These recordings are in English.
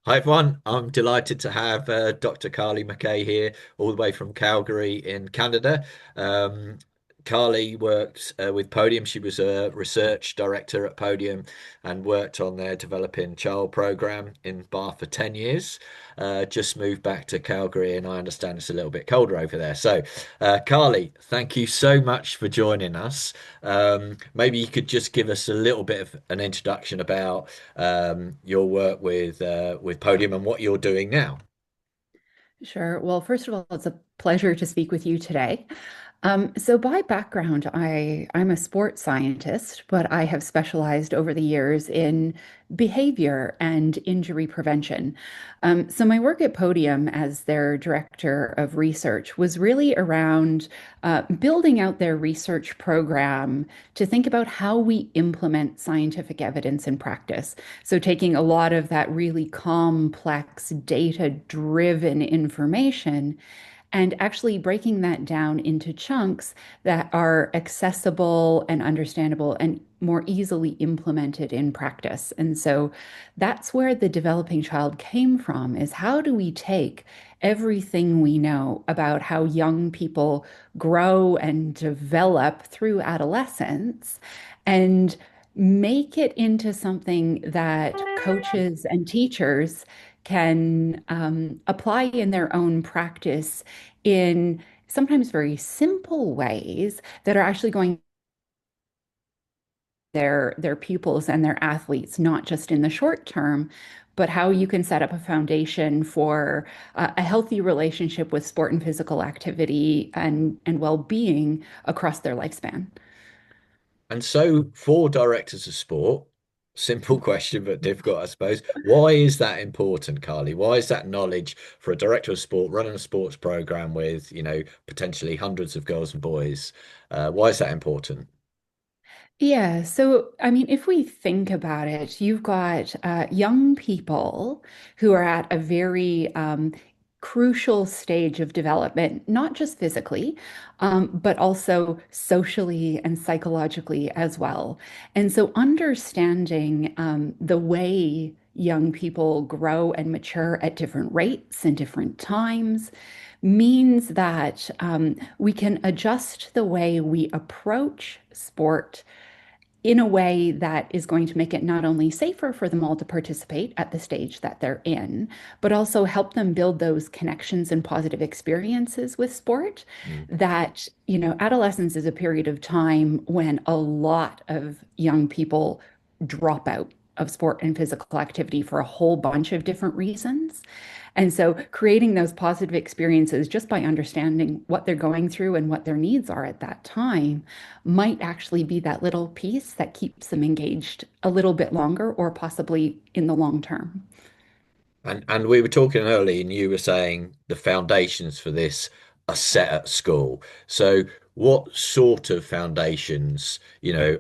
Hi everyone, I'm delighted to have Dr. Carly McKay here, all the way from Calgary in Canada. Um, Carly worked with Podium. She was a research director at Podium and worked on their developing child program in Bath for 10 years. Just moved back to Calgary, and I understand it's a little bit colder over there. So, Carly, thank you so much for joining us. Maybe you could just give us a little bit of an introduction about your work with Podium and what you're doing now. Sure. Well, first of all, it's a pleasure to speak with you today. So by background, I'm a sports scientist, but I have specialized over the years in behavior and injury prevention. So my work at Podium as their director of research was really around building out their research program to think about how we implement scientific evidence in practice. So taking a lot of that really complex data-driven information and actually breaking that down into chunks that are accessible and understandable and more easily implemented in practice. And so that's where the developing child came from, is how do we take everything we know about how young people grow and develop through adolescence and make it into something that coaches and teachers can apply in their own practice in sometimes very simple ways that are actually going their pupils and their athletes, not just in the short term, but how you can set up a foundation for a healthy relationship with sport and physical activity and well-being across their lifespan. And so, for directors of sport, simple question but difficult, I suppose. Why is that important, Carly? Why is that knowledge for a director of sport running a sports program with, potentially hundreds of girls and boys? Why is that important? Yeah, so I mean, if we think about it, you've got young people who are at a very crucial stage of development, not just physically, but also socially and psychologically as well. And so understanding the way young people grow and mature at different rates and different times means that we can adjust the way we approach sport in a way that is going to make it not only safer for them all to participate at the stage that they're in, but also help them build those connections and positive experiences with sport. Mm. That, adolescence is a period of time when a lot of young people drop out of sport and physical activity for a whole bunch of different reasons. And so creating those positive experiences just by understanding what they're going through and what their needs are at that time might actually be that little piece that keeps them engaged a little bit longer or possibly in the long term. And we were talking earlier, and you were saying the foundations for this are set at school. So, what sort of foundations,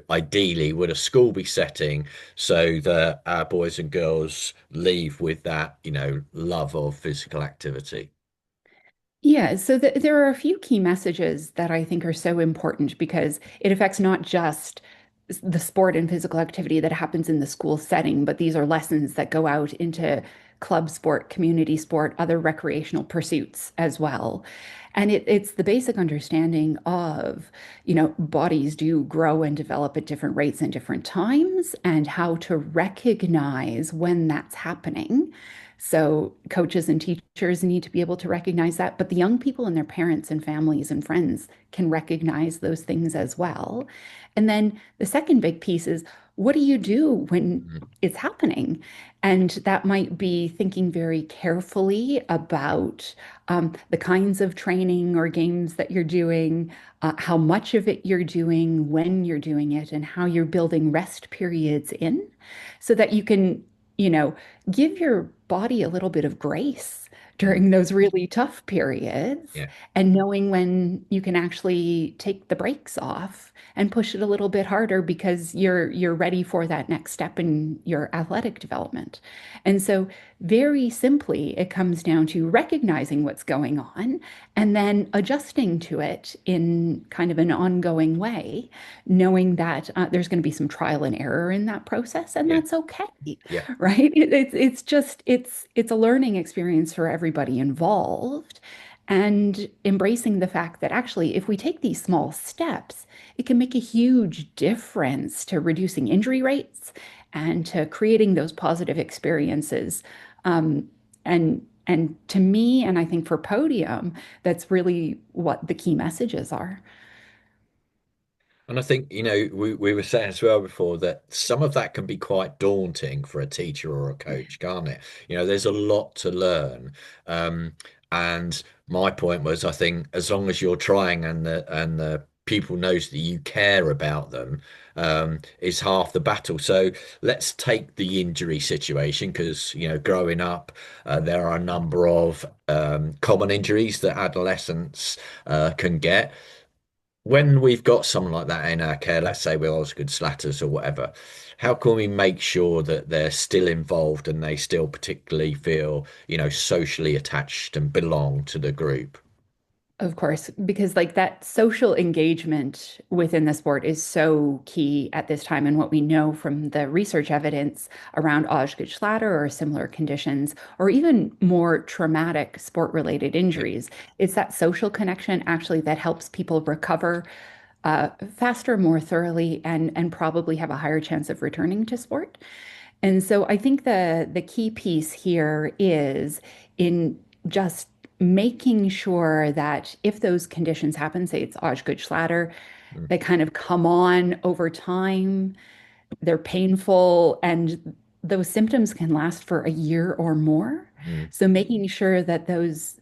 ideally would a school be setting so that our boys and girls leave with that, love of physical activity? Yeah, so there are a few key messages that I think are so important because it affects not just the sport and physical activity that happens in the school setting, but these are lessons that go out into club sport, community sport, other recreational pursuits as well. And it's the basic understanding of, bodies do grow and develop at different rates and different times, and how to recognize when that's happening. So coaches and teachers need to be able to recognize that, but the young people and their parents and families and friends can recognize those things as well. And then the second big piece is, what do you do when it's happening? And that might be thinking very carefully about the kinds of training or games that you're doing, how much of it you're doing, when you're doing it, and how you're building rest periods in so that you can, you know, give your body a little bit of grace Mm. during those really tough periods Yeah. and knowing when you can actually take the brakes off and push it a little bit harder because you're ready for that next step in your athletic development. And so very simply, it comes down to recognizing what's going on and then adjusting to it in kind of an ongoing way, knowing that there's going to be some trial and error in that process, and Yeah. that's okay, Yeah. right? It's just it's a learning experience for everybody involved, and embracing the fact that actually, if we take these small steps, it can make a huge difference to reducing injury rates and to creating those positive experiences. Um, and to me, and I think for Podium, that's really what the key messages are. And I think, we were saying as well before that some of that can be quite daunting for a teacher or a coach, can't it? There's a lot to learn. Um, and my point was, I think as long as you're trying and the pupil knows that you care about them, is half the battle. So let's take the injury situation because, growing up, there are a number of common injuries that adolescents can get when we've got someone like that in our care, let's say with Osgood Slatters or whatever, how can we make sure that they're still involved and they still particularly feel, socially attached and belong to the group? Of course, because like that social engagement within the sport is so key at this time. And what we know from the research evidence around Osgood-Schlatter or similar conditions, or even more traumatic sport-related Yeah, injuries, it's that social connection actually that helps people recover faster, more thoroughly, and probably have a higher chance of returning to sport. And so I think the key piece here is in just making sure that if those conditions happen, say it's Osgood-Schlatter, mm, they kind of come on over time, they're painful, and those symptoms can last for a year or more. mm, So making sure that those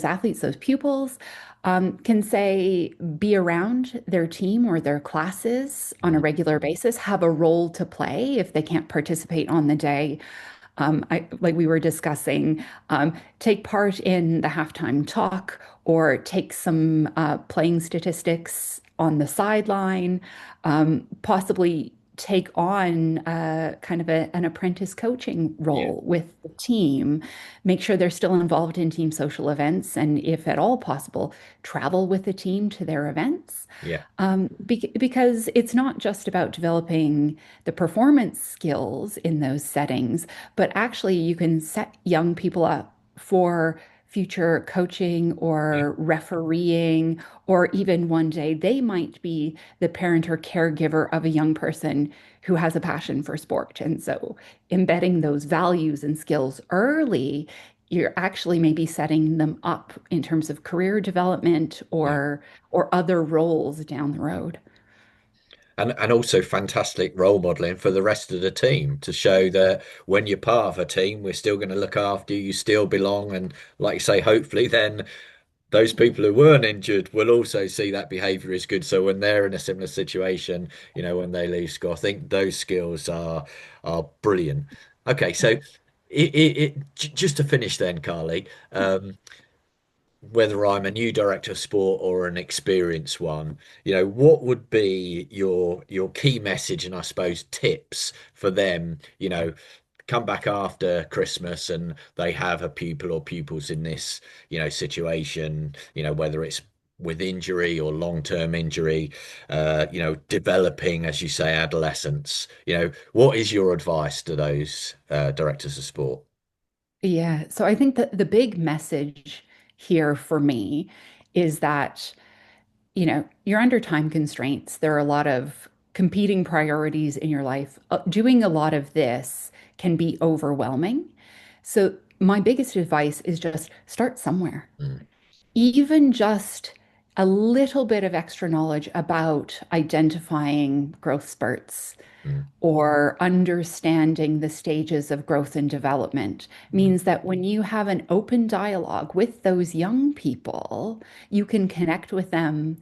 athletes, those pupils, can say be around their team or their classes on a mm, regular basis, have a role to play if they can't participate on the day. Like we were discussing, take part in the halftime talk or take some playing statistics on the sideline, possibly take on kind of an apprentice coaching yeah, role with the team, make sure they're still involved in team social events, and if at all possible, travel with the team to their events. yeah, Because it's not just about developing the performance skills in those settings, but actually you can set young people up for future coaching yeah, or refereeing, or even one day they might be the parent or caregiver of a young person who has a passion for sport. And so embedding those values and skills early, you're actually maybe setting them up in terms of career development yeah. or other roles down the road. And also fantastic role modeling for the rest of the team to show that when you're part of a team, we're still going to look after you, you still belong. And like you say, hopefully then those people who weren't injured will also see that behavior is good. So when they're in a similar situation, when they leave school, I think those skills are brilliant. Okay, so just to finish then, Carly, whether I'm a new director of sport or an experienced one, what would be your key message and I suppose tips for them, come back after Christmas and they have a pupil or pupils in this, situation, whether it's with injury or long-term injury, developing, as you say, adolescence, what is your advice to those directors of sport? Yeah. So I think that the big message here for me is that, you're under time constraints. There are a lot of competing priorities in your life. Doing a lot of this can be overwhelming. So my biggest advice is just start somewhere. Mm, Even just a little bit of extra knowledge about identifying growth spurts mm, or understanding the stages of growth and development mm, means that when you have an open dialogue with those young people, you can connect with them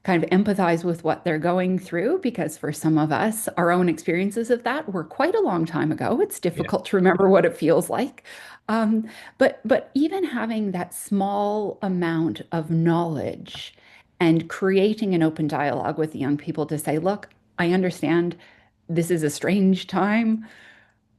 kind of empathize with what they're going through because for some of us, our own experiences of that were quite a long time ago. It's Yeah. difficult to remember what it feels like. But even having that small amount of knowledge and creating an open dialogue with the young people to say, look, I understand this is a strange time.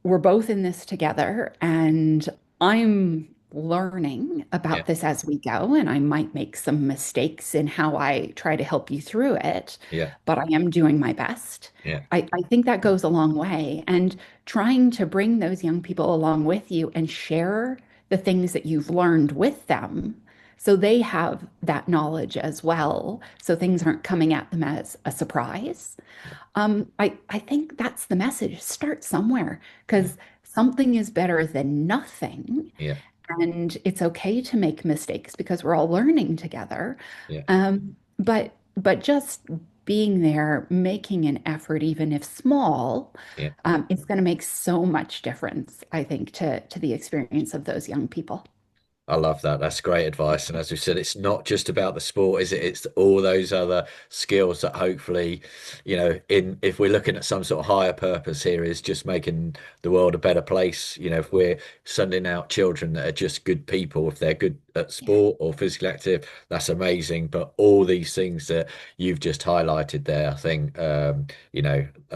We're both in this together, and I'm learning Yeah. about this as we go, and I might make some mistakes in how I try to help you through it, Yeah. but I am doing my best. Yeah. I think that goes a long way. And trying to bring those young people along with you and share the things that you've learned with them so they have that knowledge as well, so things aren't coming at them as a surprise. I think that's the message. Start somewhere Yeah. because something is better than nothing. Yeah. And it's okay to make mistakes because we're all learning together. Yeah. But just being there, making an effort, even if small, Yeah. is going to make so much difference, I think, to the experience of those young people. I love that. That's great advice. And as we said, it's not just about the sport, is it? It's all those other skills that hopefully, in if we're looking at some sort of higher purpose here, is just making the world a better place. If we're sending out children that are just good people, if they're good at Yeah. sport or physically active, that's amazing. But all these things that you've just highlighted there, I think, are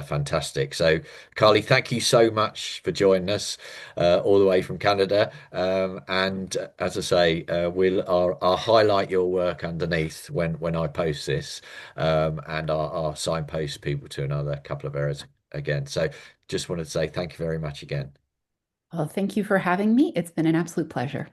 fantastic. So, Carly, thank you so much for joining us all the way from Canada. And as I say, I'll highlight your work underneath when I post this, and I'll signpost people to another couple of areas again. So just wanted to say thank you very much again. Well, thank you for having me. It's been an absolute pleasure.